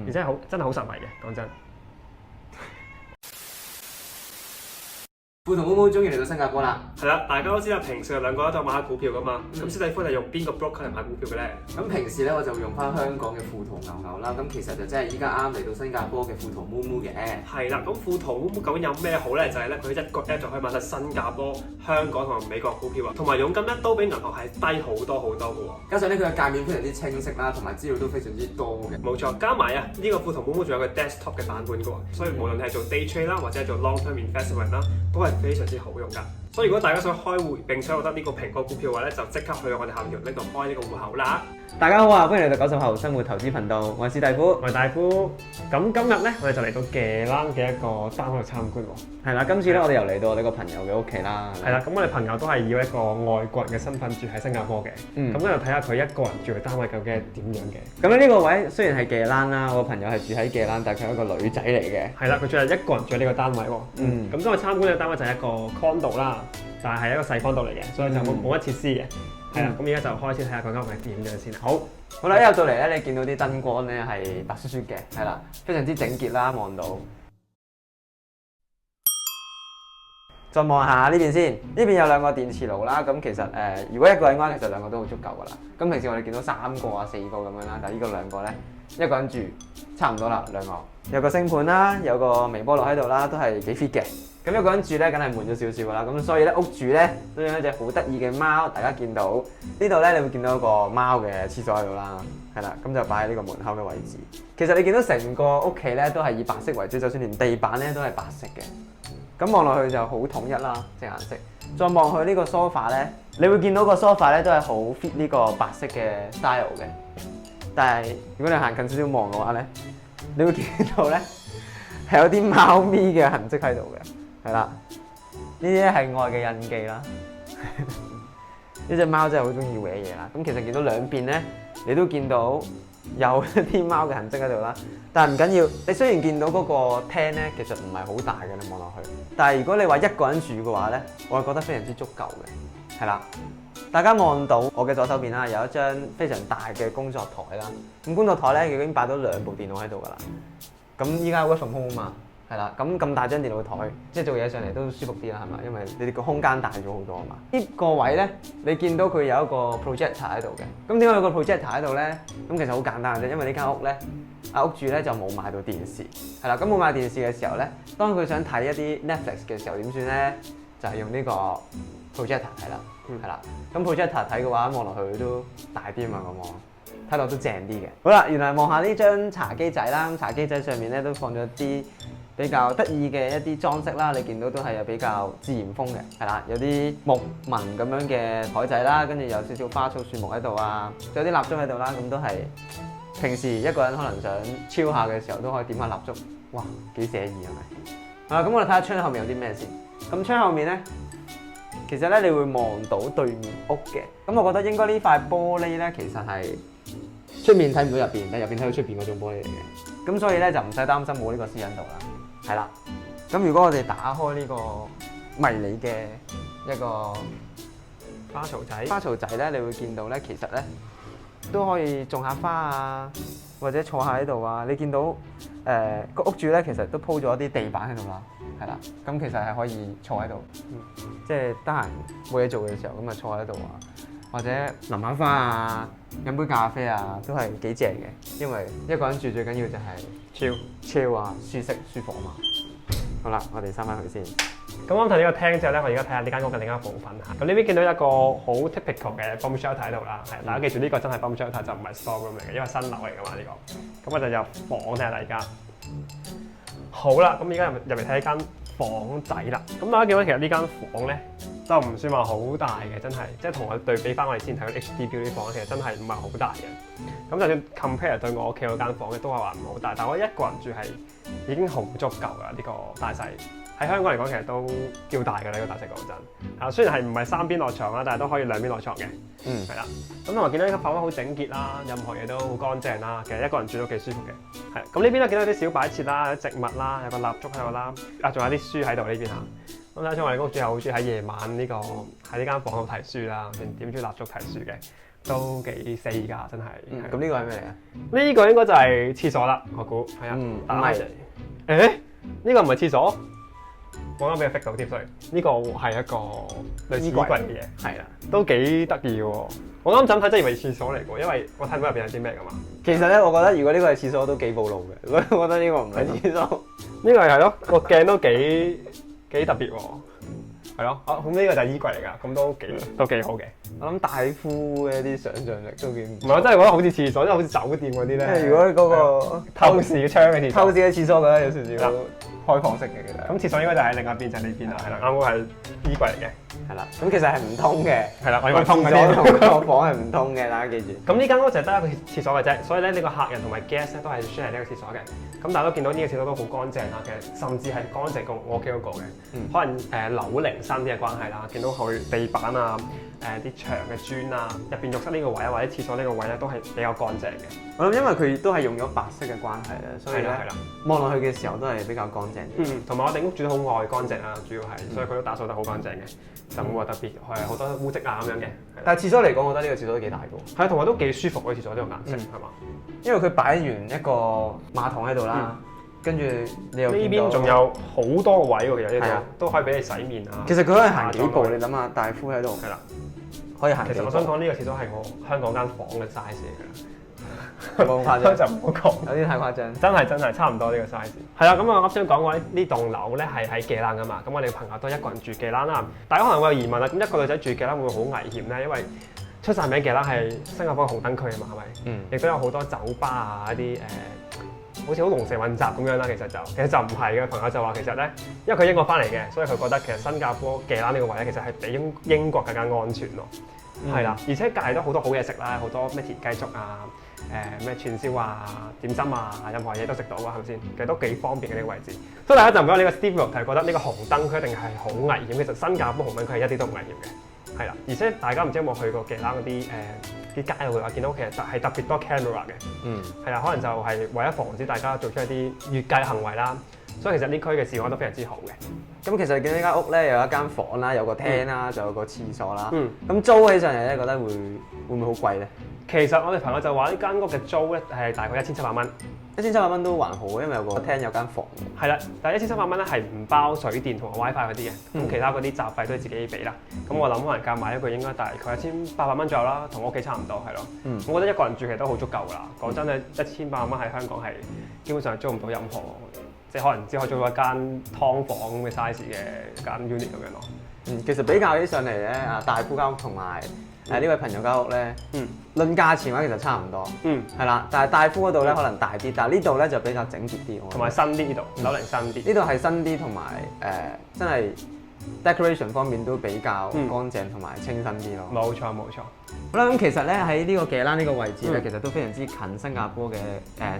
而且真係好實惠嘅，講真。富同毛毛終於嚟到新加坡啦。係啦，大家都知道平時兩個都買下股票噶嘛。咁史蒂夫係用邊個 broker 嚟買股票嘅咧？咁平時咧我就會用翻香港嘅富途牛牛啦。咁其實就真係依家啱嚟到新加坡嘅富途毛毛嘅。係啦，咁富途毛毛究竟有咩好咧？就係咧佢一個 app 就可以買晒新加坡、香港同埋美國股票啊，同埋佣金咧都比銀行係低好多好多嘅喎。加上咧佢嘅界面非常之清晰啦，同埋資料都非常之多嘅。冇錯，加埋啊呢個富途毛毛仲有個 desktop 嘅版本嘅喎，所以無論係做 day trade 啦，或者係做 long term investment 啦，都係非常之好用㗎。所以如果大家想開戶並且覺得呢個蘋果股票嘅話咧，就即刻去我哋下面條 link 度開呢個戶口啦。大家好啊，歡迎嚟到90後生活投資頻道，我係史蒂夫，我係大夫。咁今日咧，我哋就嚟到嘅蘭嘅一個單位度參觀喎。係啦，今次咧我哋又嚟到我哋個朋友嘅屋企啦。係啦，咁我哋朋友都係以一個外國人嘅身份住喺新加坡嘅。咁咧就睇下佢一個人住嘅單位究竟係點樣嘅。咁咧呢個位雖然係嘅蘭啦，我個朋友係住喺嘅蘭，但係佢係一個女仔嚟嘅。係啦，佢仲係一個人住喺呢個單位喎。咁今日參觀嘅單位就係一個 condo 啦，但係一個細 condo 嚟嘅，所以就冇乜設施嘅。係啦，咁而家就開始睇下佢間屋係點樣先。好啦，一入到嚟咧，你見到啲燈光咧係白雪雪嘅，係啦，非常之整潔啦，望到。再望下呢邊先，呢邊有兩個電磁爐啦。咁其實如果一個人嘅話，其實兩個都好足夠噶啦。咁平時我哋見到3個啊、4個咁樣啦，但係呢個兩個咧，一個人住差唔多啦，兩個。有個星盤啦，有個微波爐喺度啦，都係幾 fit 嘅。咁一個人住咧，梗係悶咗少少噶啦。咁所以咧，屋主咧都有一隻好得意嘅貓，大家見到呢度咧，你會見到一個貓嘅廁所喺度啦，係啦，咁就擺喺呢個門口嘅位置。其實你見到成個屋企咧都係以白色為主，就算連地板咧都係白色嘅。咁望落去就好統一啦，隻顏色。再望去呢個 sofa 咧，你會見到個 sofa 咧都係好 fit 呢個白色嘅 style 嘅。但係如果你行近少少望嘅話咧，你會見到咧係有啲貓咪嘅痕跡喺度嘅，係啦。呢啲咧係愛嘅印記啦。呢隻貓真係好中意搲嘢啦。咁其實見到兩邊咧，你都見到有一啲貓嘅痕跡喺度啦。但係唔緊要，你雖然見到嗰個廳咧，其實唔係好大嘅，你望落去。但係如果你話一個人住嘅話咧，我係覺得非常之足夠嘅，係啦。大家望到我嘅左手邊啦，有一張非常大嘅工作台啦。咁工作台咧，已經擺咗2部電腦喺度㗎啦。咁依家 work from home 啊嘛，係啦。咁大張電腦台，即係做嘢上嚟都舒服啲啦，係嘛？因為你哋個空間大咗好多啊嘛。呢個位咧，你見到佢有一個 projector 喺度嘅。咁點解有個 projector 喺度咧？咁其實好簡單嘅啫，因為呢間屋咧，屋主咧就冇買到電視，係啦。咁冇買電視嘅時候咧，當佢想睇一啲 Netflix 嘅時候點算咧？就係用呢個 projector 睇啦，係啦。咁 projector 睇嘅話，望落去都大啲啊嘛，咁望睇落都正啲嘅。好啦，原來望下呢張茶幾仔啦，咁茶几仔上面咧都放咗啲比較得意嘅一啲裝飾啦，你見到都係有比較自然風嘅，係啦，有啲木紋咁樣嘅台仔啦，跟住有少少花草樹木喺度啊，仲有啲蠟燭喺度啦，咁都係平時一個人可能想 chill 下嘅時候都可以點下蠟燭，哇，幾寫意係咪？咁我哋睇下窗後面有啲咩先。咁窗後面咧，其實咧你會望到對面屋嘅，咁我覺得應該呢塊玻璃咧，其實係出面睇唔到入邊，但入邊睇到出邊嗰種玻璃嚟嘅，咁所以咧就唔使擔心冇呢個私隱度啦。係啦，咁如果我哋打開呢個迷你嘅一個花槽仔咧，你會見到咧，其實咧都可以種下花啊，或者坐下喺度啊。你見到個屋主咧，其實都鋪咗啲地板喺度啦，係啦。咁其實係可以坐喺度，即係得閒冇嘢做嘅時候，咁啊坐喺度啊，或者淋下花啊，飲杯咖啡啊，都係幾正嘅。因為一個人住最緊要就係chill啊，舒適舒服啊嘛。好啦，我哋閂翻佢先。咁我睇呢個廳之後咧，我而家睇下呢間屋嘅另一個部分嚇。咁呢邊見到一個好 typical 嘅 bomb shelter 喺度啦，係大家記住呢個真係 bomb shelter 就唔係 store room 嚟嘅，因為新樓嚟㗎嘛呢個。咁我就入房睇下大家。好啦，咁而家入嚟睇呢間房仔啦。咁大家見到其實呢間房咧就唔算話好大嘅，真係即係同我對比翻我哋之前睇嗰啲 HD Building 房，其實真係唔係好大嘅。咁就算 compare 對我屋企嗰間房咧，都係話唔好大，但係我一個人住係已經好足夠㗎呢個大細。喺香港嚟講，其實都叫大㗎啦，呢個大細講真。啊，雖然係唔係3邊落床啦，但係都可以2邊落床嘅。係啦。咁同埋見到呢間房都好整潔啦，任何嘢都好乾淨啦。其實一個人住都幾舒服嘅。係。咁呢邊咧見到啲小擺設啦，有啲植物啦，有個蠟燭喺度啦，仲有啲書喺度呢邊嚇。咁睇下我哋屋主係好中意喺夜晚呢個喺呢間房度睇書啦，點住蠟燭睇書嘅。都幾死㗎，真係。咁呢個係咩嚟啊？呢個應該就係廁所啦，我估係啊。唔打係誒，呢個唔係廁所，我啱俾佢 fix 到添，所以呢個係一個類似衣櫃嘅嘢，係啦。都幾得意喎。我啱諗睇真以為廁所嚟嘅，因為我睇唔到入邊有啲咩㗎嘛。其實咧，我覺得如果呢個係廁所都幾暴露嘅，所以我覺得呢個唔係廁所。呢個係咯，個鏡都幾特別喎。係咯，咁呢個就係衣櫃嚟㗎，咁都幾好嘅。我諗大夫嘅啲想像力都幾唔唔係，我真係覺得好似廁所，即係好似酒店嗰啲咧。即係如果嗰個透視嘅窗嘅廁所，透視嘅廁所，覺得有少少開放式嘅其實。咁廁所應該就喺另一邊，就係呢邊啦。係啦，啱好係衣櫃嚟嘅。係啦，咁其實係唔通嘅。係啦，我以為通嘅廁所添。同個房係唔通嘅，大家記住。咁呢間屋就係得一個廁所嘅啫，所以咧呢個客人同埋 guest 咧都係 share 呢個廁所嘅。咁大家都見到呢個廁所都好乾淨啦嘅，甚至係乾淨過我屋企嗰個嘅。可能樓齡新啲嘅關係啦，見到佢地板啊、啲牆嘅磚啊，入邊浴室呢個位啊，或者廁所呢個位咧都係比較乾淨嘅。我諗因為佢都係用咗白色嘅關係咧，所以咧望落去嘅時候都係比較乾淨啲。同埋我哋屋住得好愛乾淨啦，主要係，所以佢都打掃得好乾淨嘅，就冇話特別係好多污跡啊咁樣嘅。但係廁所嚟講，我覺得呢個廁所都幾大個。係，同埋都幾舒服嘅廁所呢個顏色係嘛？因為佢擺完一個馬桶喺度啦，跟住你又呢邊仲有好多個位喎，其實呢度都可以俾你洗面啊。其實佢可以行幾步，你諗下大夫喺度。係啦，可以行幾步。其實我想講呢個廁所係我香港間房嘅 size 嚟㗎。冇咁誇張，就唔好講，有啲太誇張。真係差唔多呢個 size。係啦，咁我啱先講過呢棟樓咧係喺計欄㗎嘛，咁我哋朋友都一個人住計欄啦。大家可能會有疑問啦，咁一個女仔住計欄會唔會好危險咧？因為出晒名計欄係新加坡嘅紅燈區啊嘛，係咪？亦都有好多酒吧啊一啲好似好龍蛇混雜咁樣啦。其實就唔係嘅，朋友就話其實咧，因為佢英國翻嚟嘅，所以佢覺得其實新加坡計欄呢個位咧其實係比英國更加安全咯。係啦，而且隔離都好多好嘢食啦，好多咩田雞粥啊。咩串燒啊、點心啊，任何嘢都食到啊，係咪先？其實都幾方便嘅呢個位置。所以大家就唔講呢個 Steve 係覺得呢個紅燈區一定係好危險。其實新加坡紅燈區係一啲都唔危險嘅，係啦。而且大家唔知有冇去過計欄嗰啲啲街度嘅話，見到其實係特別多 camera 嘅，係啦，可能就係為咗防止大家做出一啲越界行為啦。所以其實呢區嘅治安都非常之好嘅。咁其實見到呢間屋咧有一間房啦，有個廳啦，仲有個廁所啦。咁租起上嚟咧，覺得會唔會好貴咧？其實我哋朋友就話呢間屋嘅租咧係大概1700蚊，1700蚊都還好，因為有個廳有間房。係啦，但係1700蚊咧係唔包水電同埋 WiFi 嗰啲嘅，咁其他嗰啲雜費都係自己俾啦。咁我諗可能夾埋一個應該大概1800蚊左右啦，同我屋企差唔多係咯。我覺得一個人住其實都好足夠㗎啦。講真咧，1800蚊喺香港係基本上租唔到任何，即係可能只可以租到一間劏房咁嘅 size 嘅一間 unit 咁樣咯。其實比較起上嚟咧，大夫間屋同埋呢位朋友間屋咧，論價錢嘅話其實差唔多，係啦。但係大夫嗰度咧可能大啲，但係呢度咧就比較整潔啲，同埋新啲呢度，樓齡新啲。呢度係新啲，同埋真係 decoration 方面都比較乾淨同埋清新啲咯。冇錯。好啦，咁其實咧喺呢個計欄呢個位置咧，其實都非常之近新加坡嘅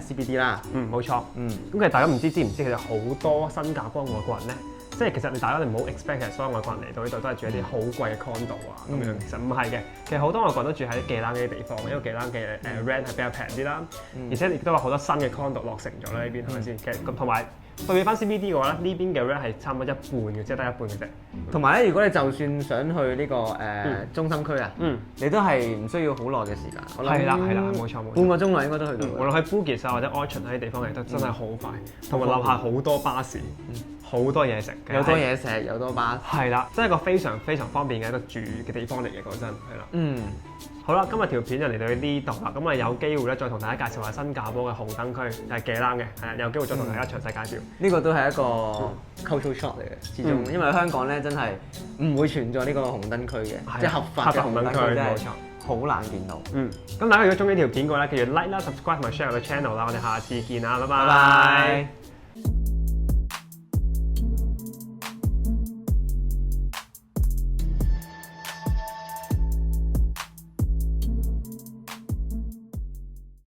CBD 啦。冇錯。咁其實大家唔知唔知，其實好多新加坡外國人咧。即係其實大家唔好 expect 其實所有外國人嚟到呢度都係住一啲好貴嘅 condo 啊咁樣，其實唔係嘅。其實好多外國人都住喺計欄呢啲地方，因為計欄嘅rent 係比較平啲啦，而且亦都有好多新嘅 condo 落成咗啦呢邊係咪先？其實咁同埋對比翻 CBD 嘅話咧，呢邊嘅 rent 係差唔多一半嘅，即係得一半嘅啫。同埋咧，如果你就算想去呢個中心區啊，你都係唔需要好耐嘅時間。係啦，冇錯。半個鐘內應該都去到。無論喺 Bugis 啊或者 Orchard 呢啲地方嚟得真係好快，同埋樓下好多巴士。好多嘢食，有多嘢食，有多巴士。係啦，真係一個非常非常方便嘅一個住嘅地方嚟嘅，講真係啦。好啦，今日條片就嚟到呢度啦。咁啊有機會咧，再同大家介紹下新加坡嘅紅燈區，就係計欄嘅。係啊，有機會再同大家詳細介紹。呢個都係一個 cultural shock 嚟嘅，始終因為香港咧真係唔會存在呢個紅燈區嘅，即係合法嘅紅燈區，冇錯，好難見到。咁大家如果中意呢條片嘅話咧，記住 like 啦、subscribe 同埋 share 我嘅 channel 啦。我哋下次見啦，拜拜。